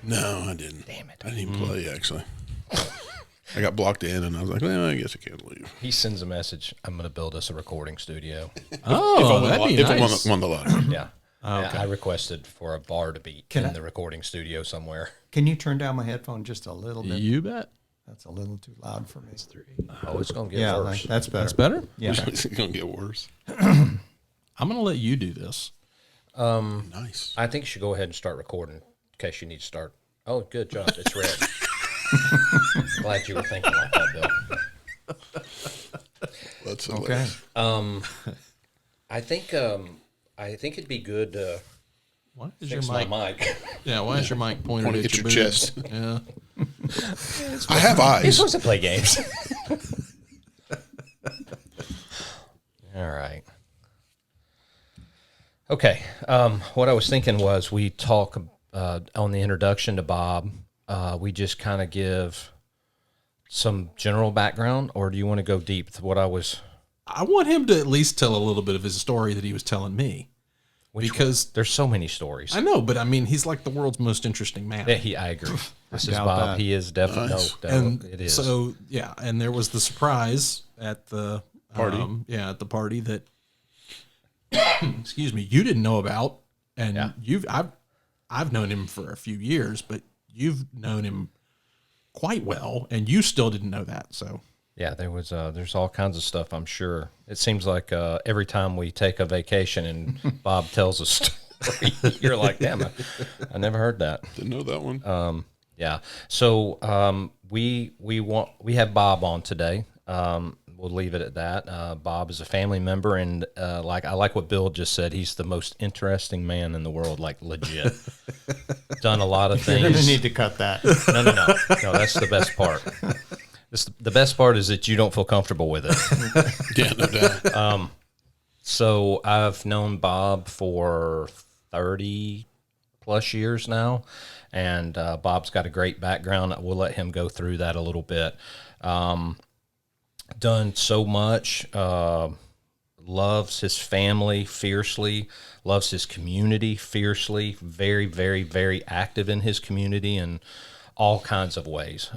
No, I didn't. Damn it. I didn't even play, actually. I got blocked in, and I was like, well, I guess I can't leave. He sends a message, I'm going to build us a recording studio. Oh, that'd be nice. If I won the lottery. Yeah. Okay. I requested for a bar to be in the recording studio somewhere. Can you turn down my headphone just a little bit? You bet. That's a little too loud for me. Oh, it's going to get worse. That's better. That's better? Yeah. It's going to get worse. I'm going to let you do this. Nice. I think you should go ahead and start recording in case you need to start. Oh, good job. It's red. Glad you were thinking like that, Bill. That's Okay. I think it'd be good to Why is fix your my mic? mic. Yeah, why is your mic pointed Pointing at at your your boobs? chest. Yeah. I have You're eyes. supposed to play games. All right. Okay. What I was thinking was we talk on the introduction to Bob. We just kind of give some general background, or do you want to go deep with what I was? I want him to at least tell a little bit of his story that he was telling me. Because there's so many stories. I know, but I mean, he's like the world's most interesting man. Yeah, I agree. This is doubt Bob. that. He is definitely. Nice. And it is. so, yeah, and there was the surprise at the Party. at the party that, excuse me, you didn't know about, and I've known him for a few years, but you've known him quite well, and you still didn't know that. So yeah, there's all kinds of stuff, I'm sure. It seems like every time we take a vacation and Bob tells a story, you're like, damn, I never heard that. Didn't know that one. Yeah. So we have Bob on today. We'll leave it at that. Bob is a family member, and I like what Bill just said. He's the most interesting man in the world, like legit. Done a lot of things. You're going to need to cut that. No. That's the best part. The best part is that you don't feel comfortable with it. Yeah, no doubt. So I've known Bob for 30 plus years now, and Bob's got a great background. We'll let him go through that a little bit. Done so much, loves his family fiercely, loves his community fiercely, very, very, very active in his community in all kinds of ways.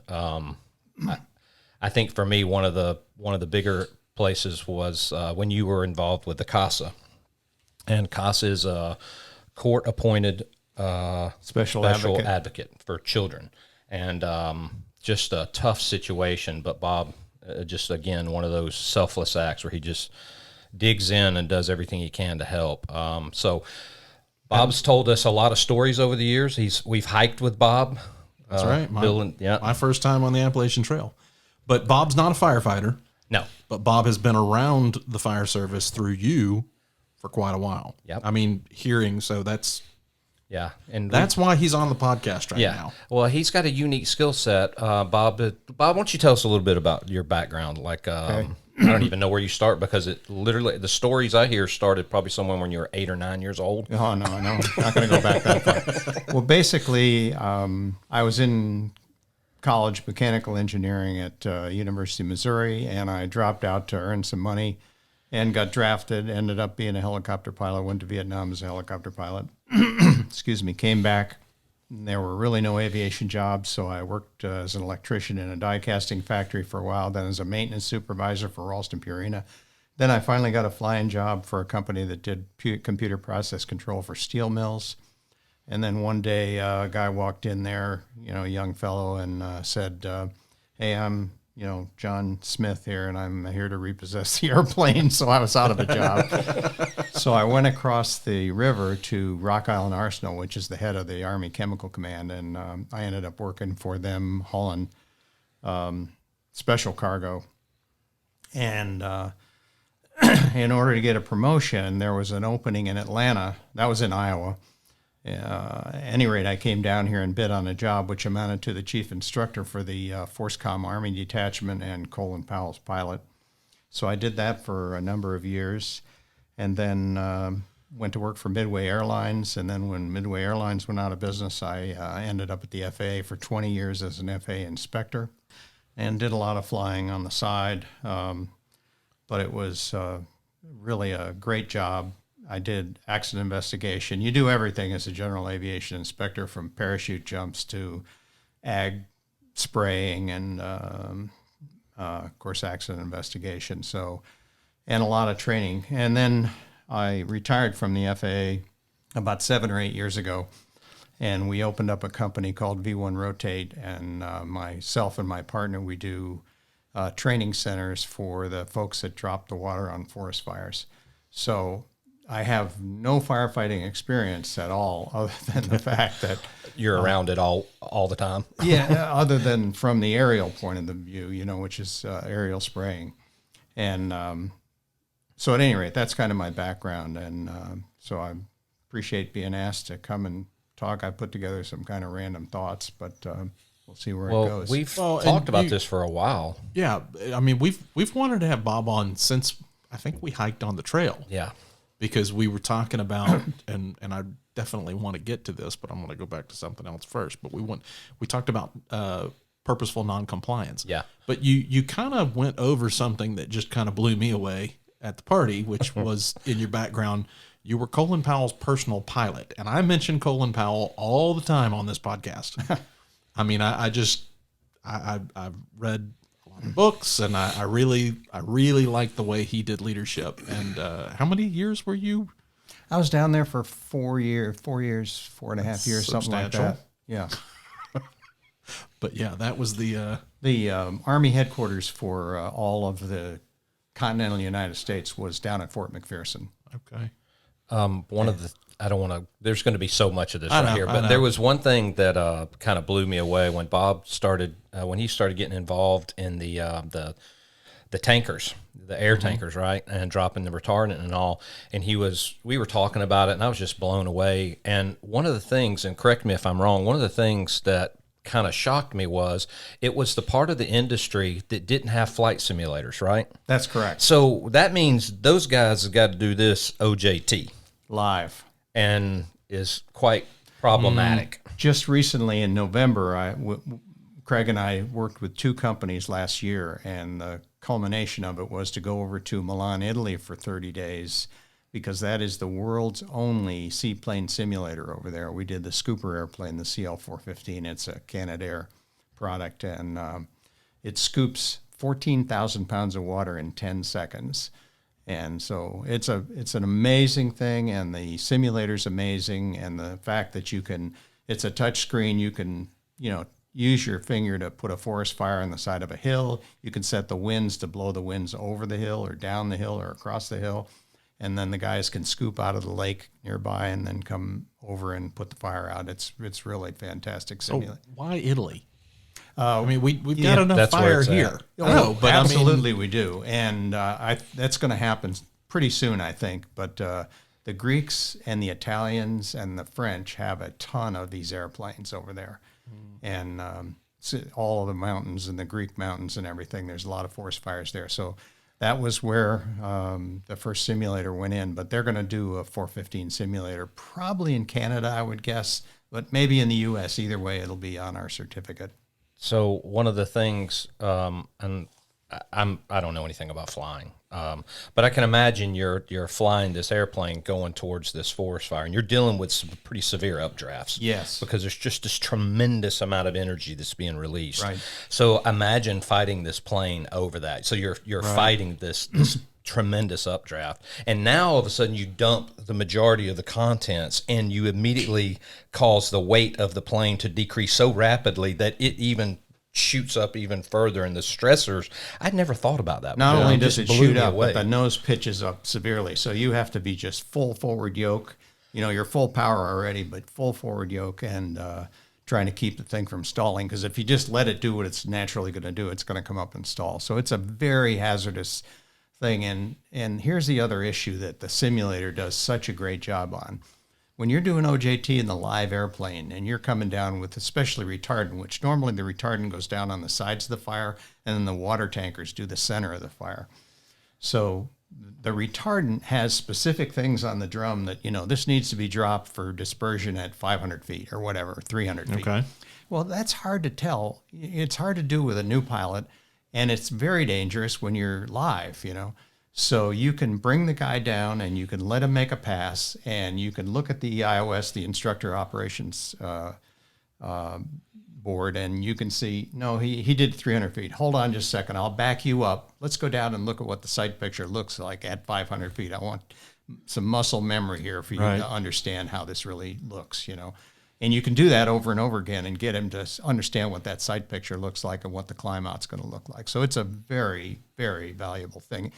I think for me, one of the bigger places was when you were involved with the CASA, and CASA is a court-appointed Special advocate for children, and just a tough situation. But Bob, just again, one of those selfless acts where he just digs in and does everything he can to help. So Bob's told us a lot of stories over the years. We've hiked with Bob. that's right. My first time on the Appalachian Trail. But Bob's not a firefighter. No. But Bob has been around the fire service through you for quite a while. Yep. I mean, so that's And that's why he's on the podcast right now. Well, he's got a unique skill set. Bob, why don't you tell us a little bit about your background? Like, I don't even know where you start, because it literally, the stories I hear started probably somewhere when you were 8 or 9 years old. Oh, no, I'm not going to go back that far. Well, basically, I was in college mechanical engineering at University of Missouri, and I dropped out to earn some money and got drafted, ended up being a helicopter pilot, went to Vietnam as a helicopter pilot. Excuse me, came back. There were really no aviation jobs, so I worked as an electrician in a die casting factory for a while, then as a maintenance supervisor for Ralston Purina. Then I finally got a flying job for a company that did computer process control for steel mills. And then one day a guy walked in there, a young fellow, and said, hey, I'm John Smith here, and I'm here to repossess the airplane. So I was out of a job. So I went across the river to Rock Island Arsenal, which is the head of the Army Chemical Command, and I ended up working for them hauling special cargo. And in order to get a promotion, there was an opening in Atlanta. That was in Iowa. At any rate, I came down here and bid on a job which amounted to the chief instructor for the ForceCom Army Detachment and Colin Powell's pilot. So I did that for a number of years, and then went to work for Midway Airlines. And then when Midway Airlines went out of business, I ended up at the FAA for 20 years as an FAA inspector and did a lot of flying on the side. But it was really a great job. I did accident investigation. You do everything as a general aviation inspector, from parachute jumps to ag spraying and, of course, accident investigation. So, and a lot of training. And then I retired from the FAA about 7 or 8 years ago, and we opened up a company called V1 Rotate, and myself and my partner, we do training centers for the folks that drop the water on forest fires. So I have no firefighting experience at all, other than the fact that You're around it all the time. yeah, other than from the aerial point of the view, which is aerial spraying. And so at any rate, that's kind of my background. And so I appreciate being asked to come and talk. I put together some kind of random thoughts, but we'll see where it goes. We've talked about this for a while. Yeah, I mean, we've wanted to have Bob on since I think we hiked on the trail. Yeah. Because we were talking about, and I definitely want to get to this, but I'm going to go back to something else first. But we talked about purposeful noncompliance. Yeah. But you kind of went over something that just kind of blew me away at the party, which was in your background. You were Colin Powell's personal pilot, and I mention Colin Powell all the time on this podcast. I mean, I've read a lot of books, and I really like the way he did leadership. And how many years were you? I was down there for 4 years, 4.5 years, something like that. Yeah. But yeah, that was the Army headquarters for all of the continental United States was down at Fort McPherson. okay. I don't want to, there's going to be so much of this I right know, here, I but know. there was one thing that kind of blew me away when Bob started, when he started getting involved in the tankers, the air tankers, right? And dropping the retardant and all. And we were talking about it, and I was just blown away. And one of the things, and correct me if I'm wrong, one of the things that kind of shocked me was it was the part of the industry that didn't have flight simulators, right? That's correct. So that means those guys have got to do this OJT Live. and is quite problematic. Just recently in November, Craig and I worked with 2 companies last year, and the culmination of it was to go over to Milan, Italy for 30 days, because that is the world's only seaplane simulator over there. We did the Scooper airplane, the CL-415. It's a Canadair product, and it scoops 14,000 pounds of water in 10 seconds. And so it's an amazing thing, and the simulator's amazing, and the fact that it's a touch screen, you can, use your finger to put a forest fire on the side of a hill. You can set the winds to blow the winds over the hill or down the hill or across the hill. And then the guys can scoop out of the lake nearby and then come over and put the fire out. It's really fantastic simulator. Why Italy? I mean, we've got enough that's where fire it's at. here. Oh, but absolutely we do. And that's going to happen pretty soon, I think. But the Greeks and the Italians and the French have a ton of these airplanes over there. And all of the mountains and the Greek mountains and everything, there's a lot of forest fires there. So that was where the first simulator went in. But they're going to do a 415 simulator, probably in Canada, I would guess, but maybe in the U.S. Either way, it'll be on our certificate. So one of the things, and I don't know anything about flying, but I can imagine you're flying this airplane going towards this forest fire, and you're dealing with some pretty severe updrafts. Yes. Because there's just this tremendous amount of energy that's being released. Right. So imagine fighting this plane over that. So you're fighting this tremendous updraft, and now all of a sudden you dump the majority of the contents, and you immediately cause the weight of the plane to decrease so rapidly that it even shoots up even further, and the stressors, I'd never thought about that. Not only does just it blew shoot me up, away. but the nose pitches up severely. So you have to be just full forward yoke. You're full power already, but full forward yoke, and trying to keep the thing from stalling. Because if you just let it do what it's naturally going to do, it's going to come up and stall. So it's a very hazardous thing. And here's the other issue that the simulator does such a great job on. When you're doing OJT in the live airplane and you're coming down with especially retardant, which normally the retardant goes down on the sides of the fire, and then the water tankers do the center of the fire. So the retardant has specific things on the drum that, this needs to be dropped for dispersion at 500 feet or whatever, 300 feet. Okay. Well, that's hard to tell. It's hard to do with a new pilot, and it's very dangerous when you're live, So you can bring the guy down and you can let him make a pass, and you can look at the IOS, the instructor operations board, and you can see, no, he did 300 feet. Hold on just a second. I'll back you up. Let's go down and look at what the sight picture looks like at 500 feet. I want some muscle memory here for you to understand how this really looks, you know. And you can do that over and over again and get him to understand what that sight picture looks like and what the climb out's going to look like. So it's a very, very valuable thing.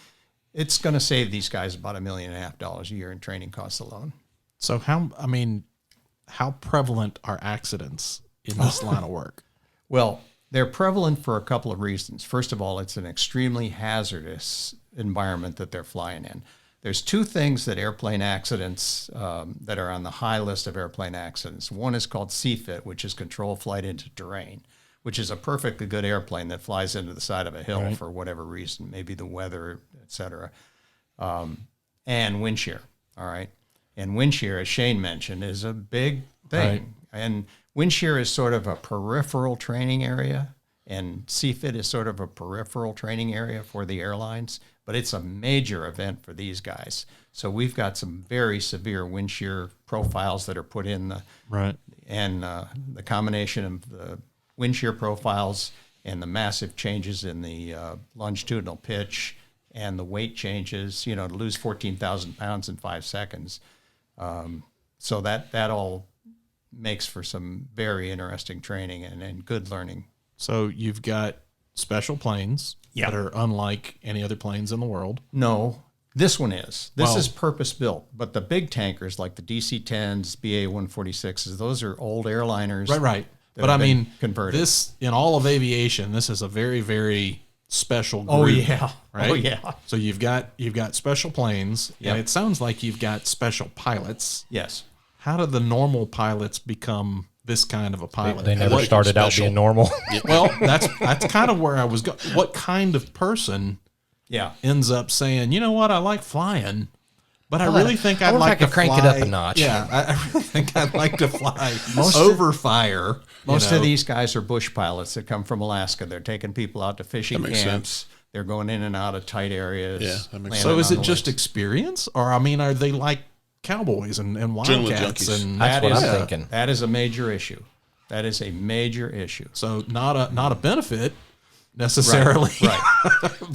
It's going to save these guys about $1.5 million a year in training costs alone. So how prevalent are accidents in this line of work? Well, they're prevalent for a couple of reasons. First of all, it's an extremely hazardous environment that they're flying in. There's two things that airplane accidents that are on the high list of airplane accidents. One is called CFIT, which is control flight into terrain, which is a perfectly good airplane that flies into the side of a hill for whatever reason, maybe the weather, et cetera, and wind shear, all right? And wind shear, as Shane mentioned, is a big thing. Right. And wind shear is sort of a peripheral training area, and CFIT is sort of a peripheral training area for the airlines, but it's a major event for these guys. So we've got some very severe wind shear profiles that are put in the and the combination of the wind shear profiles and the massive changes in the longitudinal pitch and the weight changes, you know, to lose 14,000 pounds in 5 seconds. So that all makes for some very interesting training and good learning. So you've got special planes that are unlike any other planes in the world. No, this one is. This is purpose-built. But the big tankers like the DC-10s, BA-146s, those are old airliners. Right. But I mean, converted. This, in all of aviation, this is a very, very special group. Oh, yeah. Right? Oh, yeah. So you've got special planes, and it sounds like you've got special pilots. Yes. How do the normal pilots become this kind of a pilot? They never started out being normal. Well, that's kind of where I was going. What kind of person ends up saying, you know what, I like flying, but I really think I'd like to crank it up a notch. Yeah, I really think I'd like to fly over fire. Most of these guys are bush pilots that come from Alaska. They're taking people out to fishing camps. Sense. They're going in and out of tight areas. Yeah, that makes sense. So is it just experience, or I mean, are they like cowboys and wildcats? And That's what I'm thinking. That is a major issue. That is a major issue. So not a benefit necessarily, Right.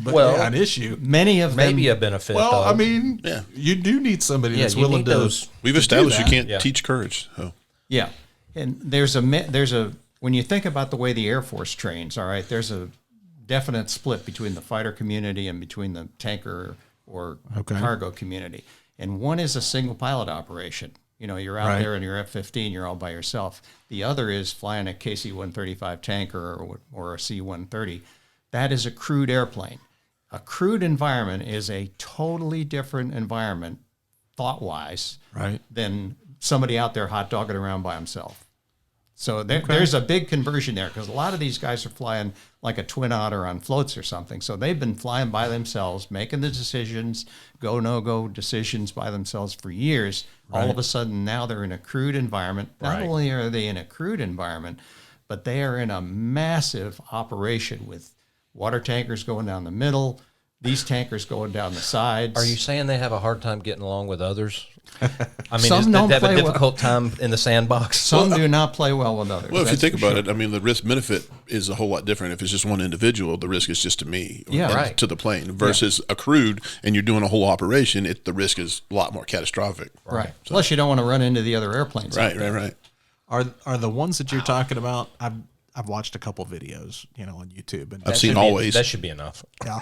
but Well, an issue. Many of them. Maybe a benefit. Well, though. I mean, you do need somebody that's you willing need to. those. We've established you that. can't teach courage. So Yeah, and there's a when you think about the way the Air Force trains, all right, there's a definite split between the fighter community and between the tanker or cargo community. And one is a single pilot operation. You know, you're out there in your F-15, you're all by yourself. The other is flying a KC-135 tanker or a C-130. That is a crewed airplane. A crewed environment is a totally different environment, thought-wise, than somebody out there hot dogging around by himself. So there's a big conversion there because a lot of these guys are flying like a Twin Otter on floats or something. So they've been flying by themselves, making the decisions, go, no-go decisions by themselves for years. All of a sudden, now they're in a crewed environment. Not only are they in a crewed environment, but they are in a massive operation with water tankers going down the middle, these tankers going down the sides. Are you saying they have a hard time getting along with others? I mean, Some they don't have a play difficult time in the sandbox? Some do not play well with others. well, if you that's think for about sure. it, I mean, the risk benefit is a whole lot different. If it's just one individual, the risk is just to me, and to the plane. Versus a crewed, and you're doing a whole operation, the risk is a lot more catastrophic. Right. So. Plus, you don't want to run into the other airplanes. Right. Are the ones that you're talking about? I've watched a couple videos, on YouTube, and I've seen Always. That should be enough. Yeah.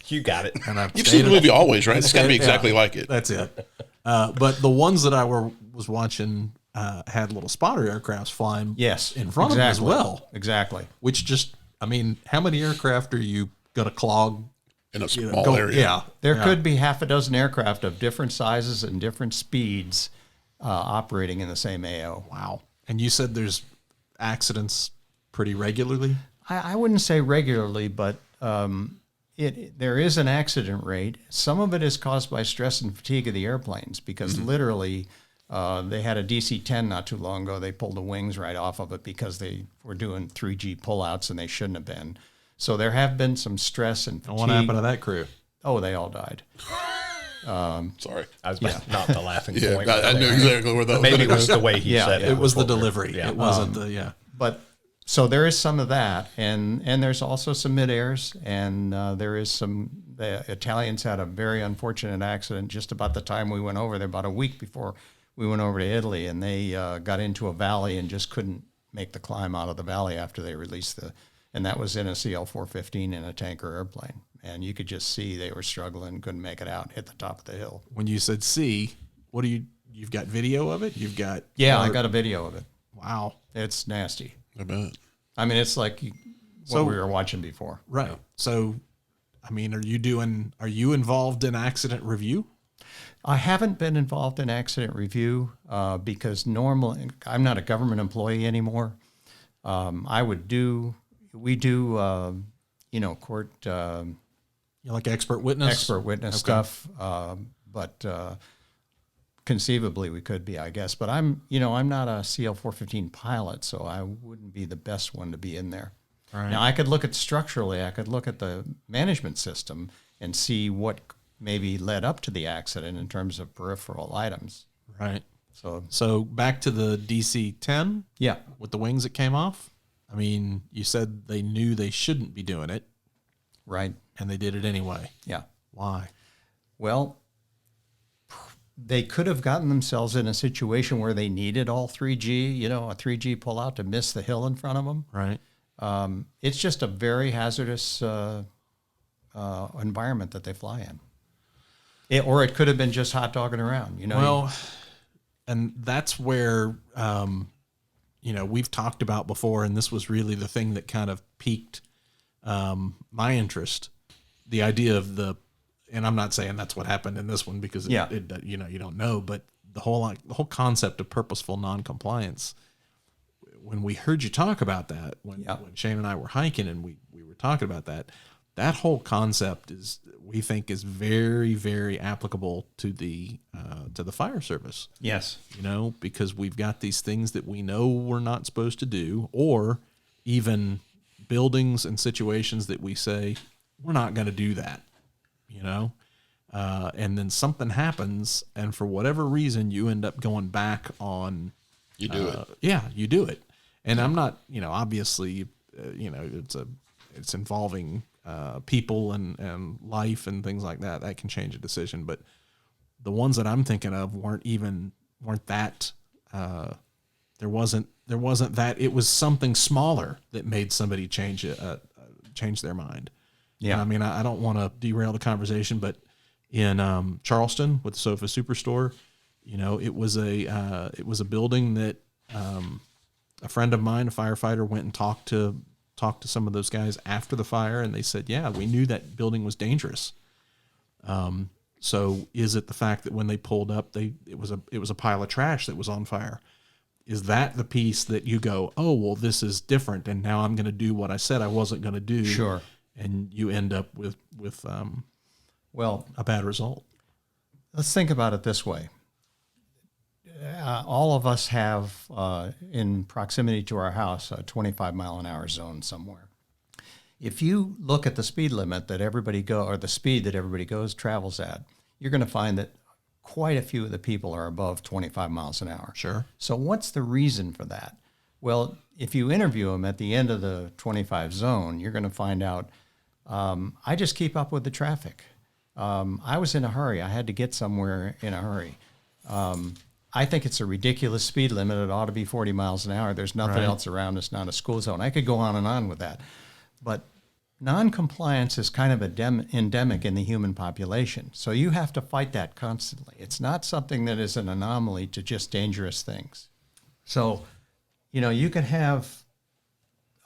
You got it. And You've seen the movie Always, right? It's got to be exactly like it. That's it. But the ones that I was watching had little spotter aircrafts flying in front of them as well. Exactly. Which just, I mean, how many aircraft are you going to clog? In a small area. Yeah. There could be half a dozen aircraft of different sizes and different speeds operating in the same AO. Wow. And you said there's accidents pretty regularly? I wouldn't say regularly, but there is an accident rate. Some of it is caused by stress and fatigue of the airplanes because literally they had a DC-10 not too long ago. They pulled the wings right off of it because they were doing 3G pullouts and they shouldn't have been. So there have been some stress and fatigue. And what happened to that crew? Oh, they all died. Sorry. I was not the laughing Yeah, point. I knew exactly where that was. Maybe it was the way he said it. It was the delivery. Yeah. It wasn't But so there is some of that, and there's also some mid-airs, and there is some. The Italians had a very unfortunate accident just about the time we went over there, about a week before we went over to Italy, and they got into a valley and just couldn't make the climb out of the valley after they released and that was in a CL-415 in a tanker airplane, and you could just see they were struggling, couldn't make it out, hit the top of the hill. When you said C, what do you've got video of it? You've got I got a video of it. Wow, it's nasty. I bet. I mean, it's like what we were watching before. Right. So, I mean, are you involved in accident review? I haven't been involved in accident review because normally I'm not a government employee anymore. We do court. You like expert witness? Expert witness stuff, but conceivably we could be, I guess. But I'm not a CL-415 pilot, so I wouldn't be the best one to be in there. Right. Now I could look at structurally, I could look at the management system and see what maybe led up to the accident in terms of peripheral items. Right. So back to the DC-10. Yeah. With the wings that came off. I mean, you said they knew they shouldn't be doing it. Right. And they did it anyway. Yeah. Why? Well, they could have gotten themselves in a situation where they needed all 3G, a 3G pullout to miss the hill in front of them. Right. It's just a very hazardous environment that they fly in. Or it could have been just hot dogging around, Well, and that's where, we've talked about before, and this was really the thing that kind of piqued my interest. The idea of and I'm not saying that's what happened in this one because you don't know, but the whole concept of purposeful noncompliance. When we heard you talk about that, when Shane and I were hiking and we were talking about that whole concept we think is very, very applicable to the fire service. Yes. Because we've got these things that we know we're not supposed to do, or even buildings and situations that we say we're not going to do that, and then something happens, and for whatever reason you end up going back on. You do it. Yeah, you do it. And I'm not, obviously, it's involving people and life and things like that. That can change a decision. But the ones that I'm thinking of weren't that. There wasn't that. It was something smaller that made somebody change their mind. Yeah. And I mean, I don't want to derail the conversation, but in Charleston with the Sofa Superstore, it was a building that a friend of mine, a firefighter, went and talked to some of those guys after the fire, and they said, yeah, we knew that building was dangerous. So is it the fact that when they pulled up, it was a pile of trash that was on fire? Is that the piece that you go, oh, well, this is different, and now I'm going to do what I said I wasn't going to do? Sure. And you end up with a bad result. Let's think about it this way. All of us have, in proximity to our house, a 25-mile-an-hour zone somewhere. If you look at the speed limit that everybody or the speed that everybody travels at, you're going to find that quite a few of the people are above 25 miles an hour. Sure. So what's the reason for that? Well, if you interview them at the end of the 25 zone, you're going to find out, I just keep up with the traffic. I was in a hurry. I had to get somewhere in a hurry. I think it's a ridiculous speed limit. It ought to be 40 miles an hour. There's nothing else around. It's not a school zone. I could go on and on with that. But noncompliance is kind of endemic in the human population. So you have to fight that constantly. It's not something that is an anomaly to just dangerous things. So, you can have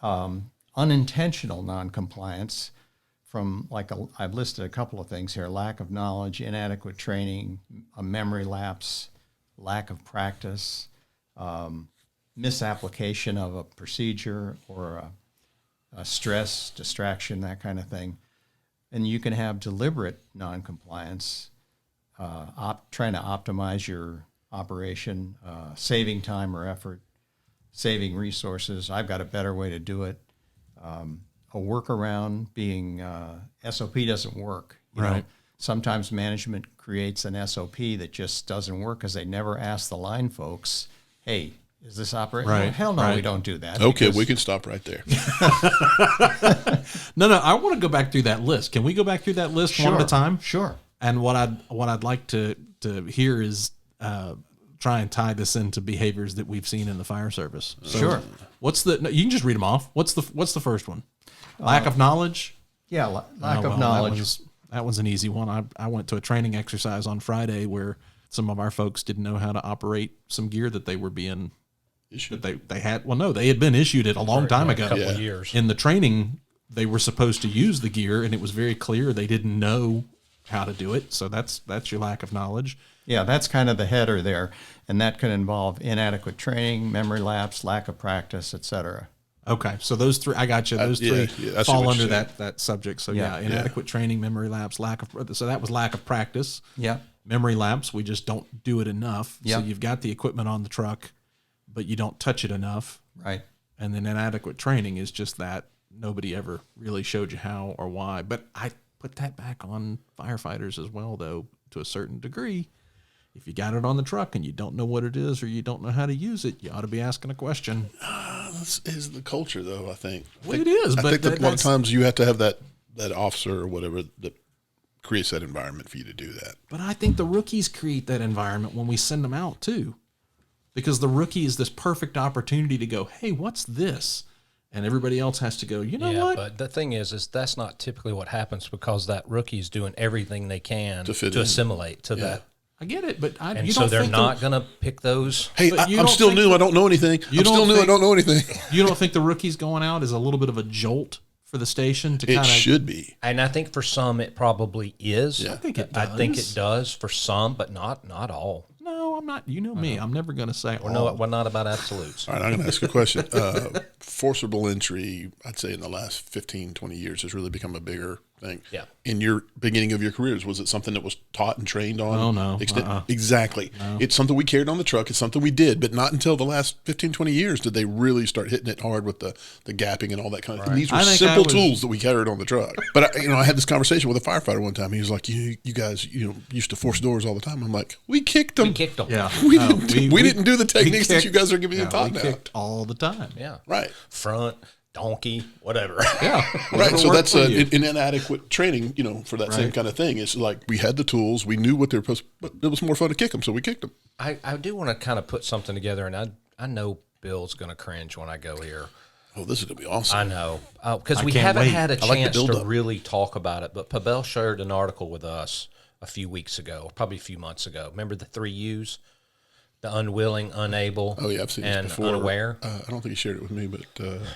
unintentional noncompliance from, I've listed a couple of things here: lack of knowledge, inadequate training, a memory lapse, lack of practice, misapplication of a procedure, or a stress, distraction, that kind of thing. And you can have deliberate noncompliance, trying to optimize your operation, saving time or effort, saving resources. I've got a better way to do it. A workaround being SOP doesn't work. You know, Right. sometimes management creates an SOP that just doesn't work because they never ask the line folks, hey, is this operating? Right, Well, hell no, right. we don't do that. Okay, because- we can stop right there. No, I want to go back through that list. Can we go back through that list one at a time? Sure. And what I'd like to hear is try and tie this into behaviors that we've seen in the fire service. So Sure. What's the? No, you can just read them off. What's the first one? Lack of knowledge. Yeah, lack Oh, of well, knowledge. That one's an easy one. I went to a training exercise on Friday where some of our folks didn't know how to operate some gear that they were being Issued. that they had. Well, no, they had been issued it a long time ago. A couple of Yeah. years. In the training, they were supposed to use the gear, and it was very clear they didn't know how to do it. So that's your lack of knowledge. Yeah, that's kind of the header there, and that can involve inadequate training, memory lapse, lack of practice, etc. Okay, so those three, I got you. Those yeah, three yeah, I see fall what under you're saying. that subject. So Yeah. yeah, inadequate training, memory lapse, lack of. So that was lack of practice. Yeah. Memory lapse, we just don't do it enough. Yeah. So you've got the equipment on the truck, but you don't touch it enough. Right. And then inadequate training is just that nobody ever really showed you how or why. But I put that back on firefighters as well, though, to a certain degree. If you got it on the truck and you don't know what it is or you don't know how to use it, you ought to be asking a question. This is the culture, though, I think. Well, it is, I but think that a lot of that's- times you have to have that officer or whatever that creates that environment for you to do that. But I think the rookies create that environment when we send them out, too. Because the rookie is this perfect opportunity to go, hey, what's this? And everybody else has to go, you know Yeah, what? but the thing is that's not typically what happens because that rookie's doing everything they can To fit to in. assimilate to that. I get it, but And you so don't they're think not going to pick those. Hey, But you I'm don't still think new. that- I don't know anything. You I'm still don't new. I think- don't know anything. you don't think the rookies going out is a little bit of a jolt for the station to It kind of should be. And I think for some it probably is. Yeah. I think it I think does. it does for some, but not all. No, I'm not. You know me. I'm never going to say. We're not about absolutes. All right, I'm going to ask a question. Forcible entry, I'd say in the last 15, 20 years has really become a bigger thing. Yeah. In your beginning of your careers, was it something that was taught and trained on? Oh, no. Exactly. It's something we carried on the truck. It's something we did, but not until the last 15, 20 years did they really start hitting it hard with the gapping and all that kind of thing. These were I think simple I was- tools that we carried on the truck. But I had this conversation with a firefighter one time. He was like, you guys, used to force doors all the time. I'm like, we kicked them. We kicked them. Yeah. We No, didn't do the techniques that kicked- you guys are giving yeah, me taught we now. kicked all the time. Yeah. Right. Front, donkey, whatever. Yeah. Right, Whatever so worked that's for you. an inadequate training, for that same Right. kind of thing. It's like we had the tools, we knew what they were supposed, but it was more fun to kick them, so we kicked them. I do want to kind of put something together, and I know Bill's going to cringe when I go here. Oh, this is gonna be awesome. I know, because we can't haven't wait. had a I like the chance to build-up. really talk about it. But Pavel shared an article with us a few weeks ago, probably a few months ago. Remember the 3 U's? The unwilling, unable, Oh yeah, I've seen and this before. unaware. I don't think he shared it with me, but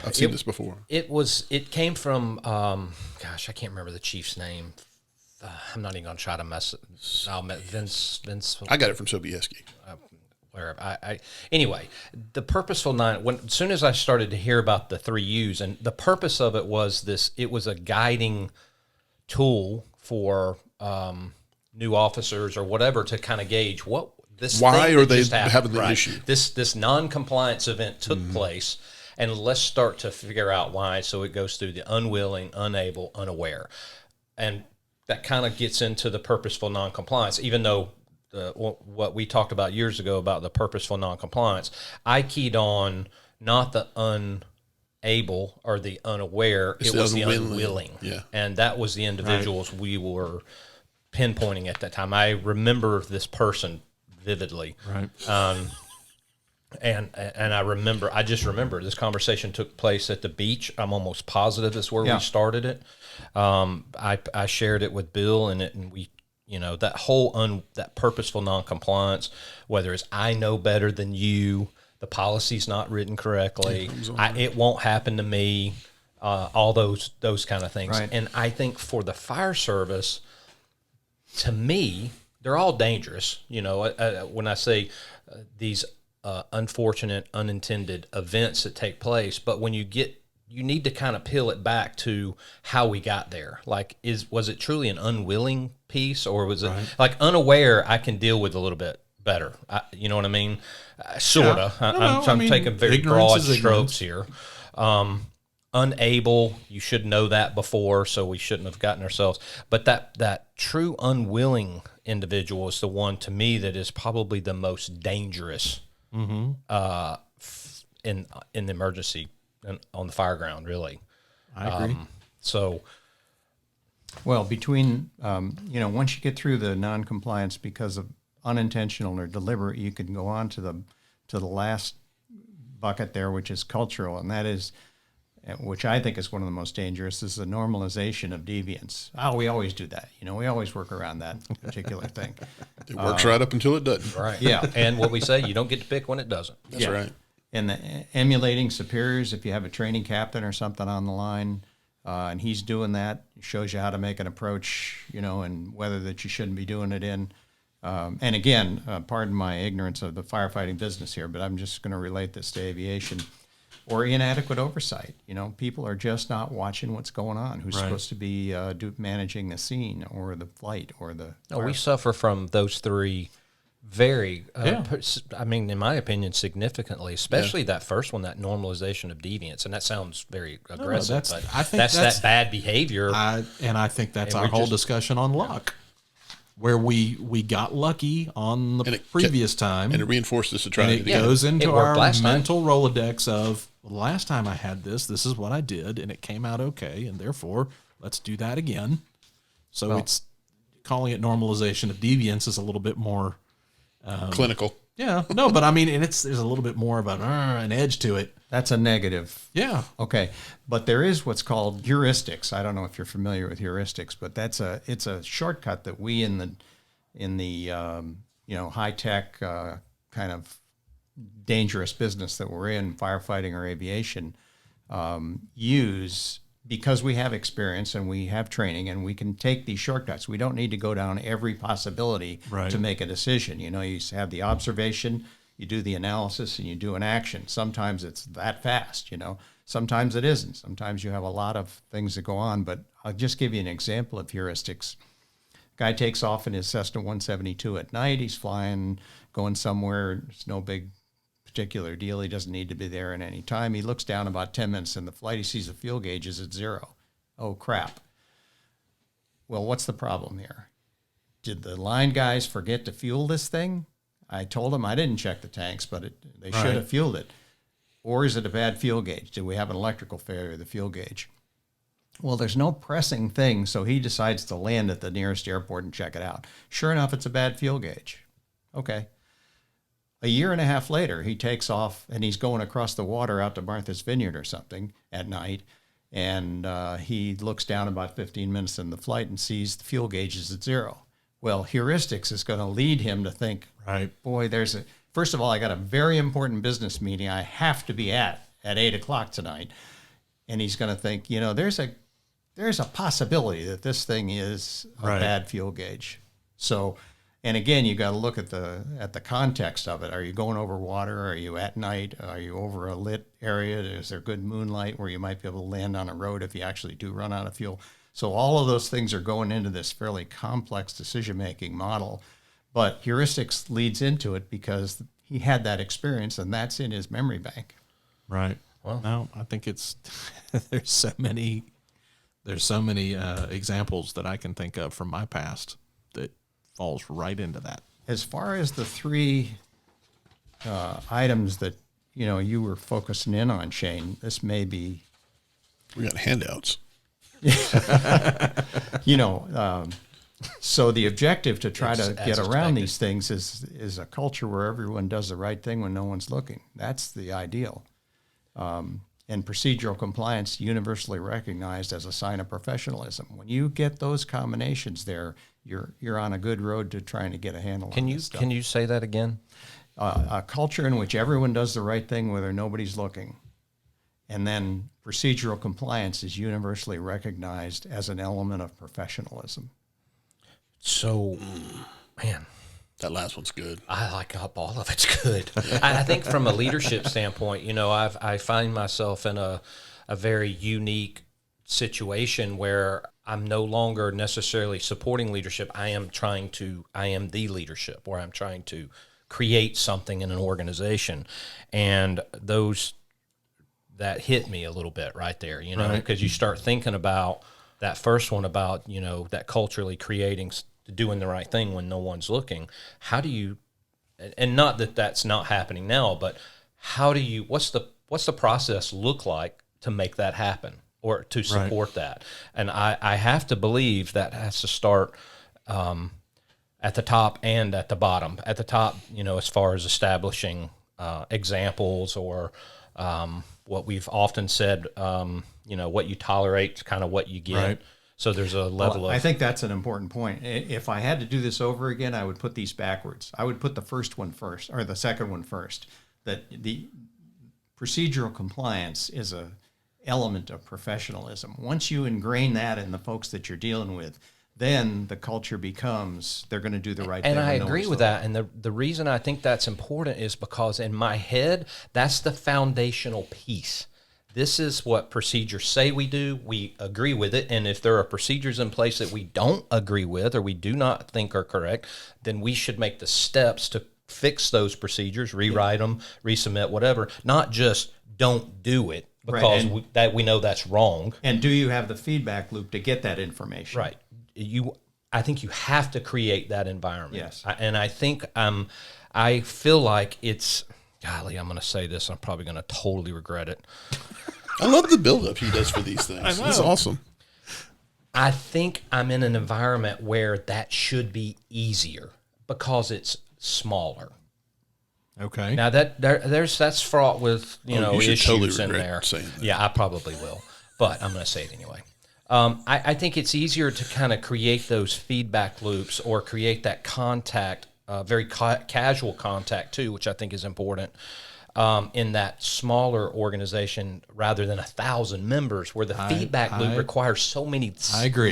I've seen this before. It came from, gosh, I can't remember the chief's name. I'm not even going to try to mess it. Vince. I got it from Sobieski. Wherever. Anyway, the purposeful nine. As soon as I started to hear about the 3 U's, and the purpose of it was this, it was a guiding tool for new officers or whatever to kind of gauge what this. Why thing are that they just happened, having the right, issue? This non-compliance event took place, and let's start to figure out why. So it goes through the unwilling, unable, unaware, and that kind of gets into the purposeful non-compliance, even though. What we talked about years ago about the purposeful non-compliance, I keyed on not the unable or the unaware, It's it was the unwilling. unwilling. Yeah. And that was the individuals we were pinpointing at that time. I remember this person vividly. Right. And I just remember this conversation took place at the beach. I'm almost positive that's where Yeah. we started it. I shared it with Bill and we, that whole that purposeful non-compliance, whether it's I know better than you, the policy's not written correctly, it won't happen to me, all those kind of things. Right. And I think for the fire service, to me, they're all dangerous. When I say these unfortunate, unintended events that take place, but when you need to kind of peel it back to how we got there. Like, was it truly an unwilling piece, or was it like unaware? I can deal with a little bit better. You know what I mean? Sorta. Yeah. No, I'm I mean, taking very ignorance broad is ignorance. strokes here. unable. You should know that before, so we shouldn't have gotten ourselves. But that true unwilling individual is the one, to me, that is probably the most dangerous in the emergency and on the fire ground, really. I agree. Well, between, once you get through the non-compliance because of unintentional or deliberate, you can go on to the last bucket there, which is cultural, and that is, which I think is one of the most dangerous, is the normalization of deviance. Oh, we always do that. We always work around that particular thing. It works right up until it doesn't. Right. Yeah. And what we say, you don't get to pick when it doesn't. That's right. And emulating superiors, if you have a training captain or something on the line, and he's doing that, shows you how to make an approach, and whether that you shouldn't be doing it in. And again, pardon my ignorance of the firefighting business here, but I'm just going to relate this to aviation. Or inadequate oversight. People are just not watching what's going on. Who's supposed to be managing the scene or the flight or the... No, we suffer from those three very, in my opinion, significantly, especially that first one, that normalization of deviance. And that sounds very aggressive, I think that's that bad behavior. I think that's our whole discussion on luck, where we got lucky on the previous time. And it reinforces the trying. And it goes into our mental Rolodex of, well, the last time I had this is what I did, and it came out okay, and therefore, let's do that again. So it's calling it normalization of deviance is a little bit more... clinical. Yeah, no, but there's a little bit more of an edge to it. That's a negative. Yeah. Okay, but there is what's called heuristics. I don't know if you're familiar with heuristics, but it's a shortcut that we in the high tech kind of dangerous business that we're in, firefighting or aviation, use, because we have experience and we have training and we can take these shortcuts. We don't need to go down every possibility to make a decision. You have the observation, you do the analysis, and you do an action. Sometimes it's that fast, Sometimes it isn't. Sometimes you have a lot of things that go on, but I'll just give you an example of heuristics. Guy takes off in his Cessna 172 at night. He's flying, going somewhere. It's no big particular deal. He doesn't need to be there at any time. He looks down about 10 minutes in the flight. He sees the fuel gauge is at 0. Oh, crap. Well, what's the problem here? Did the line guys forget to fuel this thing? I told them I didn't check the tanks, but they should have fueled it. Or is it a bad fuel gauge? Did we have an electrical failure of the fuel gauge? Well, there's no pressing thing, so he decides to land at the nearest airport and check it out. Sure enough, it's a bad fuel gauge. Okay. A year and a half later, he takes off, and he's going across the water out to Martha's Vineyard or something at night, and he looks down about 15 minutes in the flight and sees the fuel gauge is at 0. Well, heuristics is going to lead him to think, boy, first of all, I got a very important business meeting I have to be at 8 o'clock tonight. And he's going to think, there's a possibility that this thing is a bad fuel gauge. So, and again, you got to look at the context of it. Are you going over water? Are you at night? Are you over a lit area? Is there good moonlight where you might be able to land on a road if you actually do run out of fuel? So all of those things are going into this fairly complex decision-making model. But heuristics leads into it because he had that experience, and that's in his memory bank. Right. Well, no, I think there's so many examples that I can think of from my past that falls right into that. As far as the three items that you were focusing in on, Shane, this may be. We got handouts. So the objective to try to get around these things is a culture where everyone does the right thing when no one's looking. That's the ideal. And procedural compliance universally recognized as a sign of professionalism. When you get those combinations there, you're on a good road to trying to get a handle on this stuff. Can you say that again? A culture in which everyone does the right thing whether nobody's looking. And then procedural compliance is universally recognized as an element of professionalism. So, man, that last one's good. I like all of it's good. I think from a leadership standpoint, I find myself in a very unique situation where I'm no longer necessarily supporting leadership. I am the leadership, where I'm trying to create something in an organization. And that hit me a little bit right there, you know, because you start thinking about that first one about, you know, that culturally creating, doing the right thing when no one's looking. How do you, and not that that's not happening now, but how do you, what's the process look like to make that happen or to support that? And I have to believe that has to start at the top and at the bottom. At the top, you know, as far as establishing examples or what we've often said, you know, what you tolerate is kind of what you get. Right. So there's a level of... I think that's an important point. If I had to do this over again, I would put these backwards. I would put the first one first, or the second one first. That the procedural compliance is a element of professionalism. Once you ingrain that in the folks that you're dealing with, then the culture becomes, they're going to do the right thing. And I agree with that. And the reason I think that's important is because in my head, that's the foundational piece. This is what procedures say we do. We agree with it. And if there are procedures in place that we don't agree with or we do not think are correct, then we should make the steps to fix those procedures, rewrite them, resubmit, whatever, not just don't do it because we know that's wrong. And do you have the feedback loop to get that information? Right. I think you have to create that environment. Yes. And I think I feel like it's, golly, I'm going to say this. I'm probably going to totally regret it. I love the buildup he does for these things. It's awesome. I think I'm in an environment where that should be easier because it's smaller. Okay. Now that's fraught with issues totally in there. Saying that. Yeah, I probably will, but I'm going to say it anyway. I think it's easier to kind of create those feedback loops or create that contact, very casual contact too, which I think is important in that smaller organization rather than 1,000 members where the feedback loop requires so many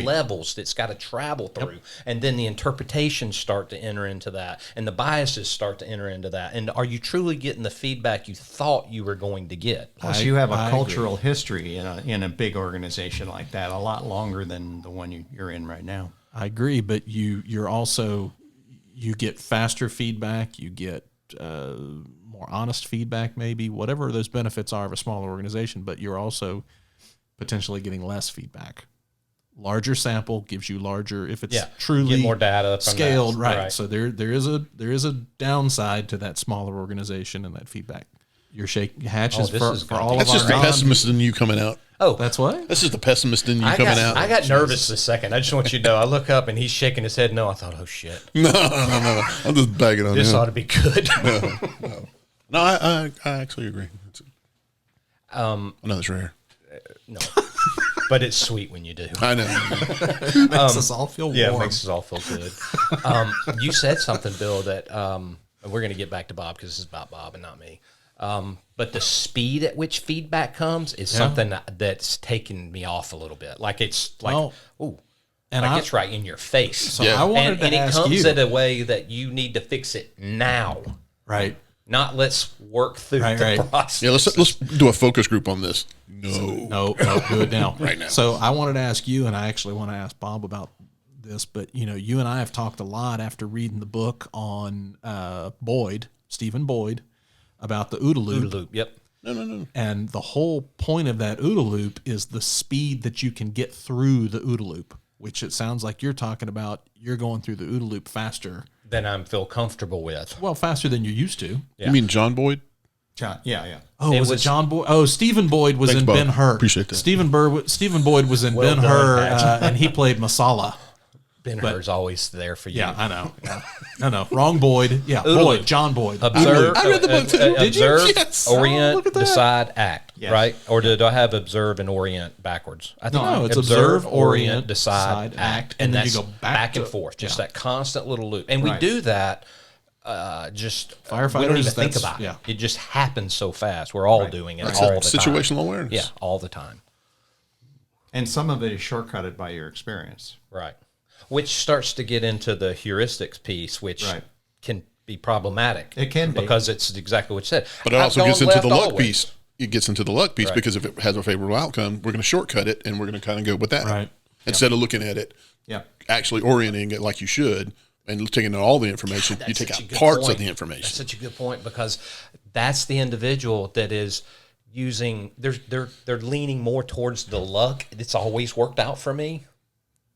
levels that's got to travel through. And then the interpretations start to enter into that and the biases start to enter into that. And are you truly getting the feedback you thought you were going to get? Plus you have a cultural history in a big organization like that, a lot longer than the one you're in right now. I agree, but you're also, you get faster feedback, you get more honest feedback, maybe whatever those benefits are of a smaller organization, but you're also potentially getting less feedback. Larger sample gives you larger, if it's truly get more data scaled, right? So there is a downside to that smaller organization and that feedback. You're shaking hatches for all that's of our. That's just the pessimist in you coming out. Oh, that's what? This is the pessimist in you coming out. I got nervous a second. I just want you to know. I look up and he's shaking his head. No, I thought, oh shit. No. I'm just bagging on this. Ought to be good. No, I actually agree. I know it's rare. No, but it's sweet when you do. I know. It makes us all feel warm. Yeah, it makes us all feel good. You said something, Bill, that we're going to get back to Bob because this is about Bob and not me. But the speed at which feedback comes is something that's taken me off a little bit. Like it's like, it's right in your face. So I wanted to ask you. And it comes in a way that you need to fix it now. Right. Not let's work through the process. Yeah, let's do a focus group on this. No, do it now. Right now. So I wanted to ask you, and I actually want to ask Bob about this, but you and I have talked a lot after reading the book on Stephen Boyd, about the OODA loop. OODA loop, yep. No. And the whole point of that OODA loop is the speed that you can get through the OODA loop, which it sounds like you're talking about. You're going through the OODA loop faster than I feel comfortable with. Well, faster than you used to. Yeah. You mean John Boyd? Yeah. Oh, was it John Boyd? Oh, Stephen Boyd was in Ben-Hur. Appreciate that. Stephen Boyd was in Ben-Hur, and he played Masala. Ben-Hur's always there for you. Yeah, I know. No, wrong Boyd. Yeah, Boyd, John Boyd. Observe. I read the book too. Did you? Yes. Orient, decide, act. Yes. Right? Or did I have observe and orient backwards? I think it's observe, orient, decide, act, and then you go back and forth. Just that constant little loop. And we do that. Just firefighters. We don't even think about it. It just happens so fast. We're all doing it all the time. Situational awareness. Yeah, all the time. And some of it is shortcutted by your experience. Right. Which starts to get into the heuristics piece, which can be problematic. It can be. Because it's exactly what you said. But it also gets into the luck piece. It gets into the luck piece because if it has a favorable outcome, we're going to shortcut it and we're going to kind of go with that. Right. Instead of looking at it, actually orienting it like you should and taking in all the information, you take out parts of the information. That's such a good point because that's the individual that is, using they're leaning more towards the luck. It's always worked out for me.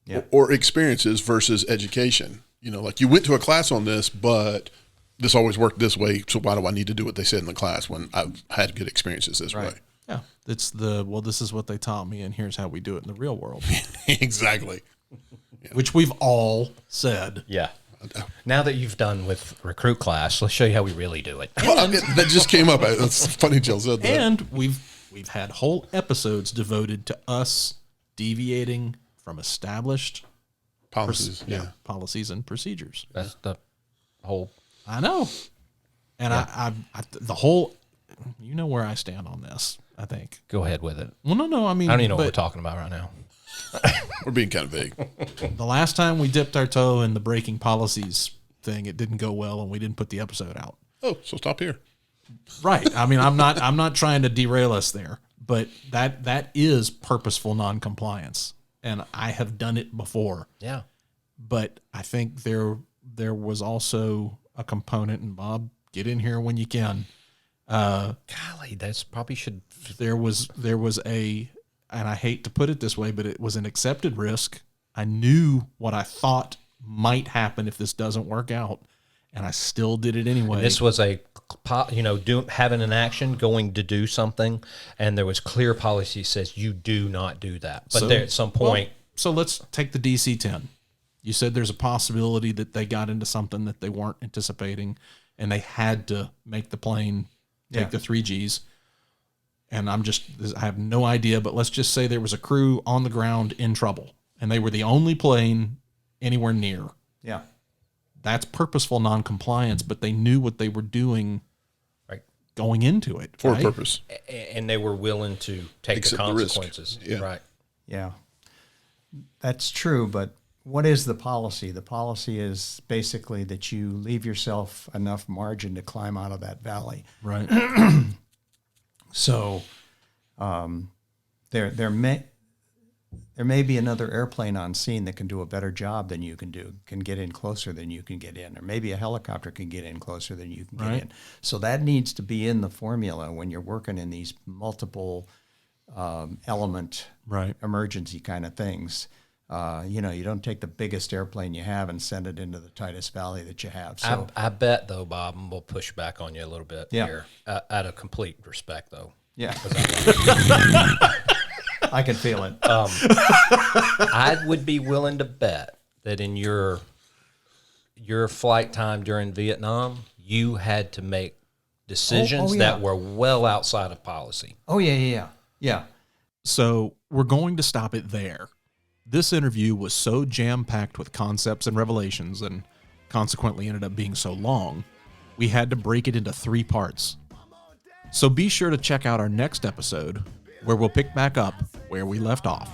Yeah. Or experiences versus education. You know, like you went to a class on this, but this always worked this way. So why do I need to do what they said in the class when I've had good experiences this way? Yeah. It's this is what they taught me, and here's how we do it in the real world. Exactly. Yeah. Which we've all said. Yeah. Now that you've done with recruit class, let's show you how we really do it. Well, that just came up. It's funny Jill said that. And we've had whole episodes devoted to us deviating from established policies. Policies and procedures. That's the whole. I know. And I the whole, you know where I stand on this, I think. Go ahead with it. Well, no. I mean, I don't even know what we're talking about right now. We're being kind of vague. The last time we dipped our toe in the breaking policies thing, it didn't go well, and we didn't put the episode out. Oh, so stop here. Right. I mean, I'm not trying to derail us there, but that is purposeful noncompliance, and I have done it before. Yeah. But I think there was also a component, and Bob, get in here when you can. Golly, that's probably should. There was a. And I hate to put it this way, but it was an accepted risk. I knew what I thought might happen if this doesn't work out, and I still did it anyway. And this was having an action, going to do something, and there was clear policy says you do not do that. But there at some point. So let's take the DC-10. You said there's a possibility that they got into something that they weren't anticipating, and they had to make the plane take the 3Gs. And I have no idea, but let's just say there was a crew on the ground in trouble, and they were the only plane anywhere near. Yeah. That's purposeful noncompliance, but they knew what they were doing going into it. For a purpose. And they were willing to take the consequences. Yeah. Right. Yeah. That's true, but what is the policy? The policy is basically that you leave yourself enough margin to climb out of that valley. Right. So there may be another airplane on scene that can do a better job than you can do, can get in closer than you can get in, or maybe a helicopter can get in closer than you can get in. So that needs to be in the formula when you're working in these multiple element emergency kind of things. You don't take the biggest airplane you have and send it into the tightest valley that you have. So I bet, though, Bob, and we'll push back on you a little bit here, out of complete respect, though. Yeah. I can feel it. I would be willing to bet that in your flight time during Vietnam, you had to make decisions that were well outside of policy. Oh, yeah. So we're going to stop it there. This interview was so jam-packed with concepts and revelations, and consequently ended up being so long, we had to break it into 3 parts. So be sure to check out our next episode, where we'll pick back up where we left off.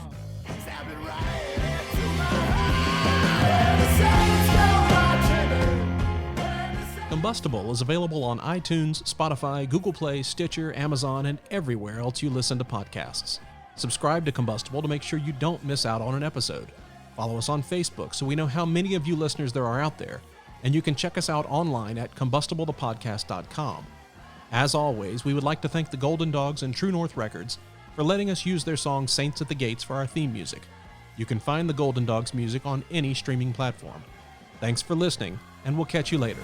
Combustible is available on iTunes, Spotify, Google Play, Stitcher, Amazon, and everywhere else you listen to podcasts. Subscribe to Combustible to make sure you don't miss out on an episode. Follow us on Facebook so we know how many of you listeners there are out there. And you can check us out online at combustibleThePodcast.com. As always, we would like to thank the Golden Dogs and True North Records for letting us use their song Saints at the Gates for our theme music. You can find the Golden Dogs music on any streaming platform. Thanks for listening, and we'll catch you later.